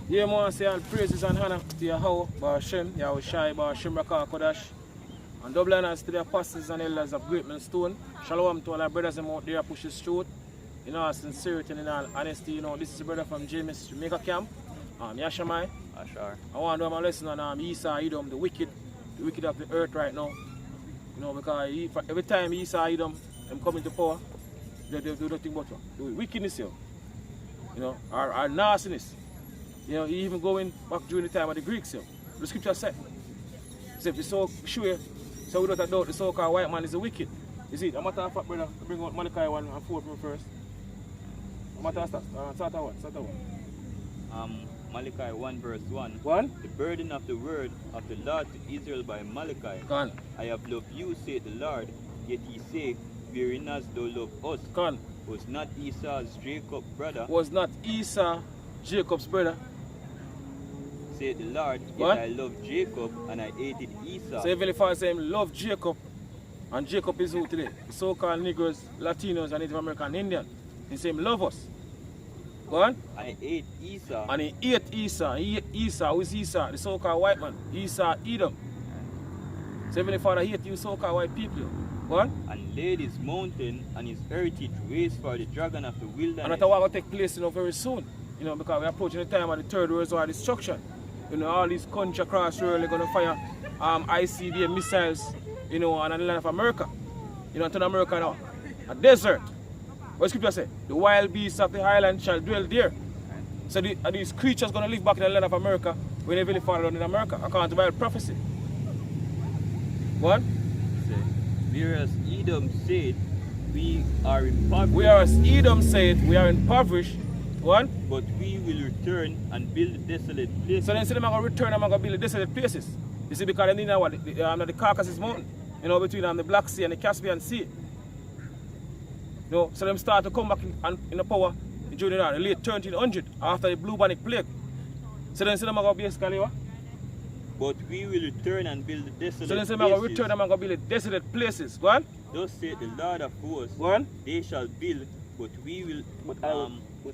Yeah, man, say all praises and honor to Yahweh, Bar Hashem, Yahweh Shai, Bar Hashem, Rakah, Kodash. And double honors to the apostles and elders of Great Millstone. Shalom to all our brothers and out there push the truth. In all sincerity and in all honesty, you know, this is a brother from James Jamaica camp. Yashamai. Ashar. I want to do my lesson on Esau, Edom, the wicked of the earth right now. You know, because every time Esau, Edom, them come into power, they do nothing but do wickedness, you know, our nastiness. You know, even going back during the time of the Greeks, the scripture said, if you so sure, so without a doubt, the so-called white man is a wicked. You see, a matter of fact, brother, bring out Malachi 1 and 4 first. A matter of fact, start Malachi 1 verse 1. 1? The burden of the word of the Lord to Israel by Malachi. Gone. I have loved you, said the Lord, yet ye say, wherein hast thou loved us? Gone. Was not Esau's Jacob's brother? Was not Esau Jacob's brother? Said the Lord, yet what? I loved Jacob and I hated Esau. So Heavenly Father said him love Jacob, and Jacob is who today? The so-called Negroes, Latinos, and Native American Indian. He said him love us. Go on. And I hate Esau. And he ate Esau. He ate Esau. Who is Esau? The so-called white man. Esau, Edom. So Heavenly Father hate you so-called white people. Go on. And laid his mountain and his heritage waste for the dragon of the wilderness. And that's what will take place, you know, very soon. You know, because we're approaching the time of the third world war destruction. You know, all these countries across the world are going to fire ICBM missiles, you know, on the land of America. You know, to America now. A desert. What scripture say? The wild beasts of the highland shall dwell there. So these creatures going to live back in the land of America when they really fall down in America, according to Bible prophecy. What? Whereas Edom said, we are impoverished. Whereas Edom said, we are impoverished. What? But we will return and build desolate places. So then say they're going to return and going to build desolate places. You see, because they need what? The Caucasus Mountain. You know, between the Black Sea and the Caspian Sea. You know, so them start to come back in the power during the late 1300 after the bubonic plague. So then say they're going to basically what? But we will return and build desolate places. So then say they're going to return and going to build desolate places. Go on. Thus said the Lord of hosts, go on. They shall build, but we will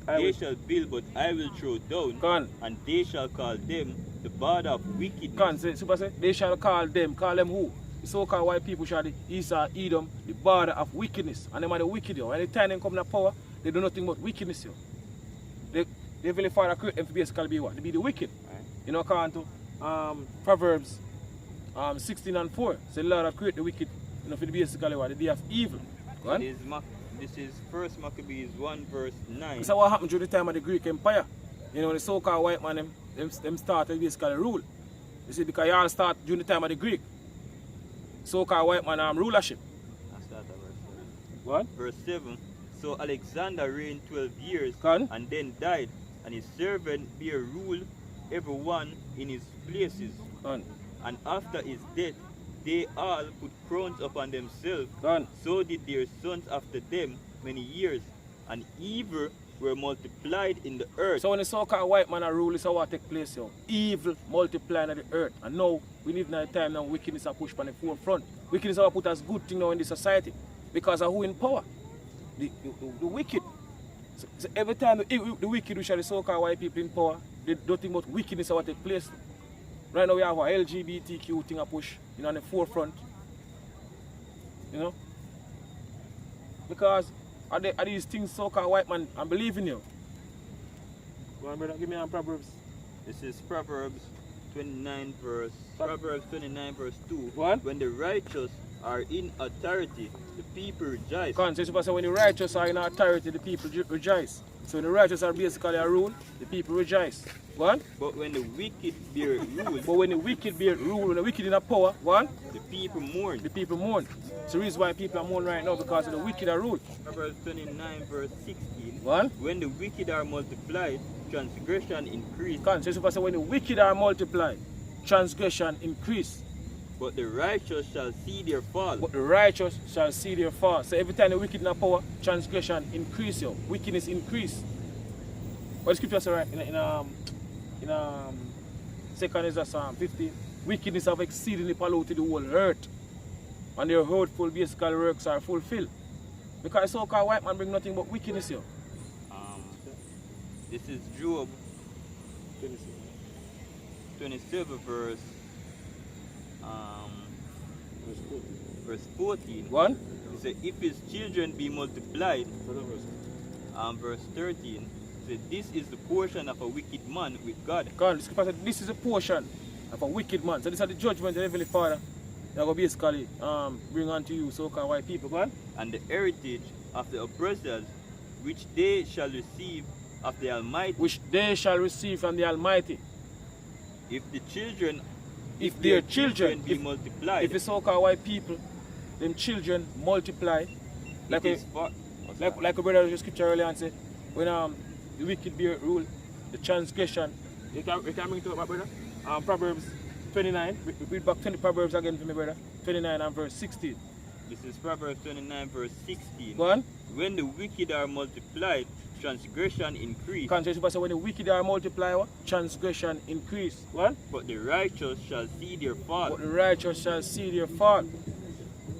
they shall build, but I will throw down. Gone. And they shall call them the border of wickedness. Gone. Super say, they shall call them who? The so-called white people shall the Esau, Edom, the border of wickedness. And them are the wicked, yo. Anytime they come to power, they do nothing but wickedness, yo. They really Father create them to basically be what? To be the wicked. Right. You know, according to Proverbs 16 and 4. So the Lord have created the wicked, you know, for the basically what? The day of evil. Go on. This is 1 Maccabees 1 verse 9. So what happened during the time of the Greek Empire? You know, the so-called white man, them started basically rule. You see, because y'all start during the time of the Greek. So-called white man rulership. That's verse 7. What? Verse 7. So Alexander reigned 12 years and then died, and his servant bare rule everyone in his places. And after his death, they all put crowns upon themselves. So did their sons after them many years, and evil were multiplied in the earth. So when the so-called white man rule, is what take place, yo. Evil multiplied in the earth. And now we live in a time now wickedness are pushed on the forefront. Wickedness are put as good thing now in the society. Because of who in power? The wicked. So every time the wicked, which are the so-called white people in power, they don't think about wickedness what take place. Right now we have a LGBTQ thing a push, you know, on the forefront. You know? Because are these things so-called white man, I'm believing you. Go on, brother, give me a Proverbs. This is Proverbs 29 verse 2. What? When the righteous are in authority, the people rejoice. So when the righteous are in authority, the people rejoice. So when the righteous are basically a rule, the people rejoice. What? But when the wicked bear rule, when the wicked in a power, what? The people mourn. The people mourn. So the reason why people are mourning right now because of the wicked are ruled. Proverbs 29 verse 16. What? When the wicked are multiplied, transgression increase. So when the wicked are multiplied, transgression increase. But the righteous shall see their fall. But the righteous shall see their fall. So every time the wicked in a power, transgression increase, yo. Wickedness increase. What the scripture say right in 2nd is Psalm 50. Wickedness have exceedingly polluted the whole earth, and their hurtful basically works are fulfilled. Because so-called white man bring nothing but wickedness here. This is Job 27 verse verse 14. One. It says, if his children be multiplied, verse 13. It says, this is the portion of a wicked man with God. God, this is a portion of a wicked man. So this is the judgment of the Heavenly Father that will basically bring unto you so-called white people. Go on. And the heritage of the oppressors, which they shall receive of the Almighty. Which they shall receive from the Almighty. If the children, if their children be multiplied. If the so-called white people, them children multiply. Like a brother of the scripture earlier and say, when the wicked be rule, the transgression. You can bring it up, my brother. Proverbs 29. Read back 20 Proverbs again for me, brother. 29 and verse 16. This is Proverbs 29 verse 16. Go on. When the wicked are multiplied, transgression increase. When the wicked are multiplied, transgression increase. What? But the righteous shall see their fault. But the righteous shall see their fault.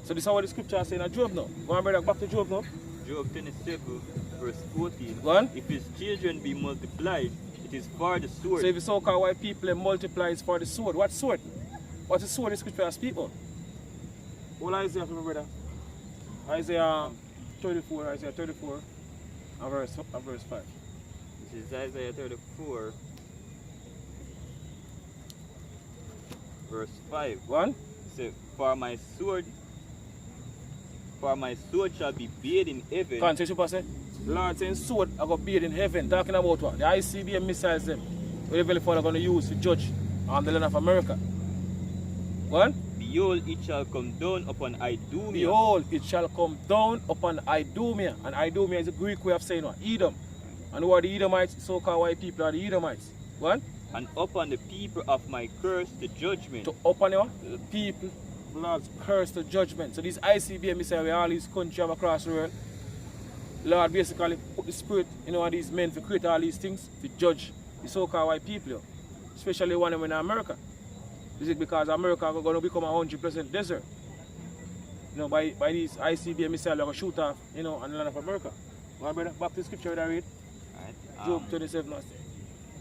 So this is what the scripture is saying in Job now. Go on, brother, back to Job now. Job 27 verse 14. Go on. If his children be multiplied, it is for the sword. So if the so-called white people multiply, it's for the sword. What sword? What's the sword the scripture speaks about? What Isaiah for me, brother? Isaiah 34, and verse 5. This is Isaiah 34 verse 5. One. It says, for my sword shall be bathed in heaven. Can't you say? Lord saying sword I got bathed in heaven. Talking about what? The ICBM missiles them. What the Heavenly Father going to use to judge the land of America. One. Behold, it shall come down upon Idumea. Behold, it shall come down upon Idumea. And Idumea is a Greek way of saying what? Edom. And who are the Edomites? So-called white people are the Edomites. What? And upon the people of my curse the judgment. To upon the people, Lord's curse the judgment. So these ICBM missiles where all these countries across the world, Lord basically put the spirit in these men to create all these things to judge the so-called white people. Especially one of them in America. Is it because America is going to become a 100% desert? By these ICBM missiles they're going to shoot off, on the land of America. Well, brother, back to the scripture that I read. Right. Job 27.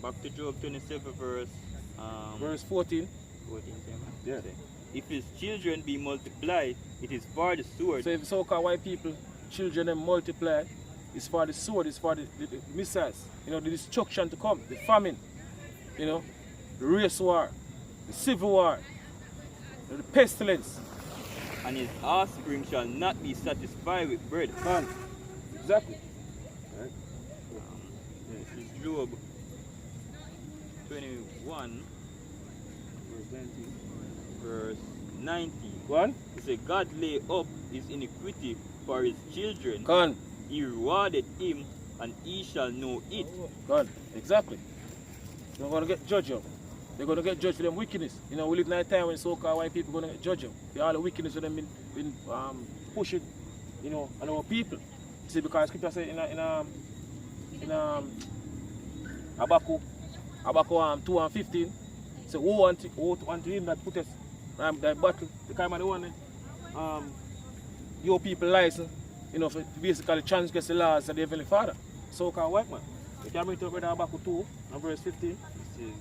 Back to Job 27 verse 14. 14, yeah. If his children be multiplied, it is for the sword. So if so-called white people, children them multiply, it's for the sword, it's for the missiles, the destruction to come, the famine, the race war, the civil war, the pestilence. And his offspring shall not be satisfied with bread. Exactly. Right. This is Job 21 verse 19. One. It says, God lay up his iniquity for his children. God. He rewarded him, and he shall know it. God. Exactly. They're going to get judged. They're going to get judged for them wickedness. We live in a time when so-called white people are going to get judged. All the wickedness of them been pushing, on our people. See, because scripture says in Habakkuk 2 and 15, so woe unto him that putteth that battle, the kind of the one your people license, for basically transgress the laws of the Heavenly Father. So-called white man. You can bring to brother Habakkuk 2 and verse 15. This is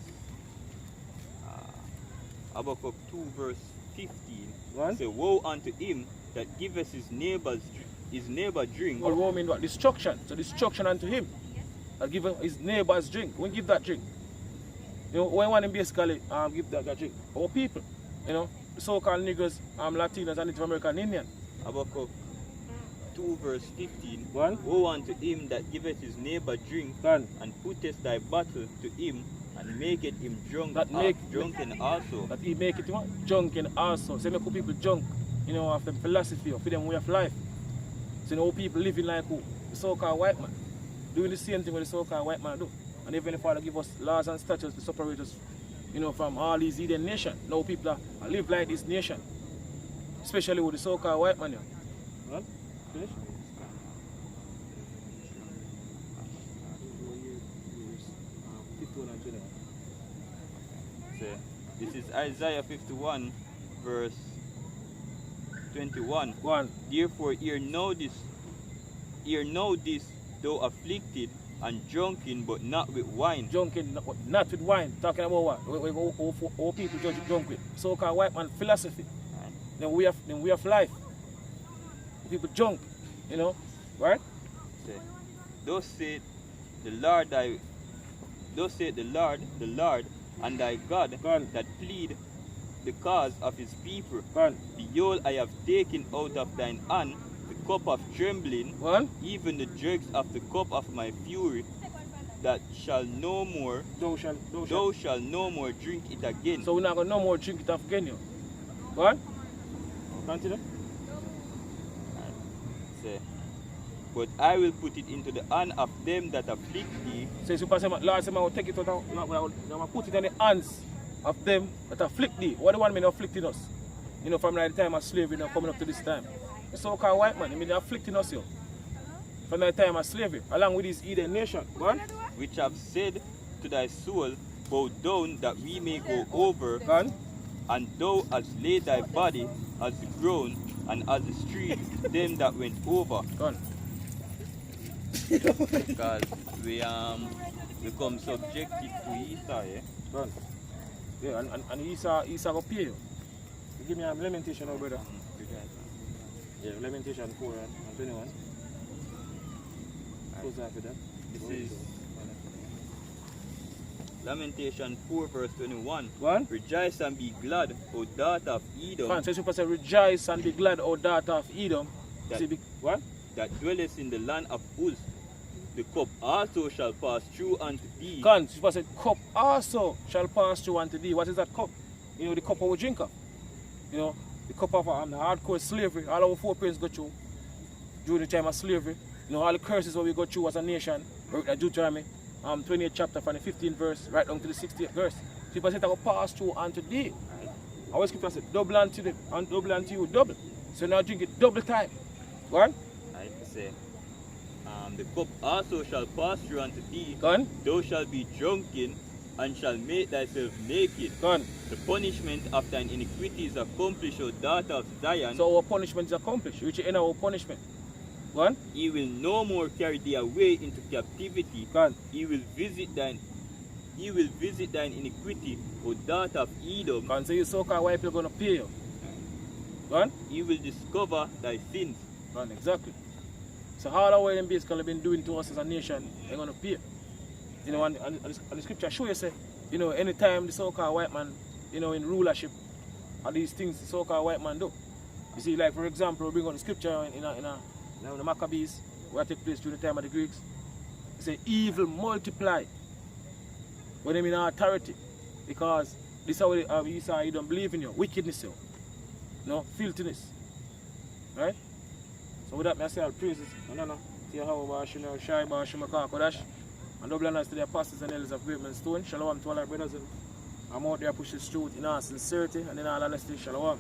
Habakkuk 2 verse 15. Say, woe unto him that giveth his neighbor drink. Well, woe mean what? Destruction. So destruction unto him. That give his neighbors drink. When give that drink. When one basically give that drink. Our people. The so-called niggers, Latinos and Native American Indian. Habakkuk 2 verse 15. One. Woe unto him that giveth his neighbor drink, and putteth thy bottle to him, and maketh him drunk, drunken also. That he make it drunken also. So make people drunk, of them philosophy, of them way of life. So people living like who? The so-called white man. Doing the same thing what the so-called white man do. And even the Father give us laws and statutes to separate us, from all these Eden nations. Now people are live like this nation. Especially with the so-called white man. Well, finish? This is Isaiah 51 verse 21. One. Therefore hear now this, thou afflicted, and drunken, but not with wine. Drunken, not with wine. Talking about what? What people judge drunk with. So-called white man philosophy. Then we have life. People drunk, you know, right? Thus said the Lord, the Lord, and thy God that plead the cause of his people. Behold, I have taken out of thine hand the cup of trembling, even the dregs of the cup of my fury, that shall no more, thou shalt no more drink it again. So we're not going to no more drink it again, you. What? Continue. But I will put it into the hand of them that afflict thee. So Lord said, I will take it out, I will put it in the hands of them that afflict thee. What do you want me to afflicting us? You know, from the time of slavery, you know, coming up to this time. The so-called white man, I mean, they're afflicting us, yo. From the time of slavery, along with this Eden nation. What? Which have said to thy soul, bow down that we may go over. And thou hast laid thy body as the ground and as the street them that went over. Because we become subjected to Esau, yeah? Yeah, and Esau will pay you. Give me a lamentation now, brother. Yeah, lamentation 4 and 21. Close after that. This is Lamentation 4 verse 21. Rejoice and be glad, O daughter of Edom. So you say, rejoice and be glad, O daughter of Edom. That dwellest in the land of Uz. The cup also shall pass through unto thee. So say, cup also shall pass through unto thee. What is that cup? You know, the cup of a drinker. You know, the cup of hardcore slavery. All our foreparents go through during the time of slavery. You know, all the curses that we go through as a nation. Deuteronomy 28th chapter from the 15th verse right down to the 60th verse. So people say that will pass through unto thee. Our scripture said, double unto them, and double unto you, double. So now drink it double time. Go on. I say, the cup also shall pass through unto thee. Go on. Thou shalt be drunken, and shall make thyself naked. Go on. The punishment of thine iniquity is accomplished, O daughter of Zion. So our punishment is accomplished. Which is our punishment. Go on. He will no more carry thee away into captivity. Go on. He will visit thine iniquity, O daughter of Edom. Go on. So you so-called white people are going to pay you. Go on. He will discover thy sins. Go on, exactly. So all the way them basically been doing to us as a nation, they're going to pay. You know, and the scripture show you say, you know, anytime the so-called white man, you know, in rulership, all these things the so-called white man do. You see, like for example, we bring on the scripture in the Maccabees, where it took place during the time of the Greeks. It say evil multiply. When they mean authority. Because this is how Esau, you don't believe in your wickedness, you know, filthiness. Right? So with that, I say all praises. No. See how about Shai Bashima Kodash. And double honors to the apostles and elders of Great Men Stone. Shalom to all our brothers. I'm out there pushing truth in all sincerity and in all honesty. Shalom.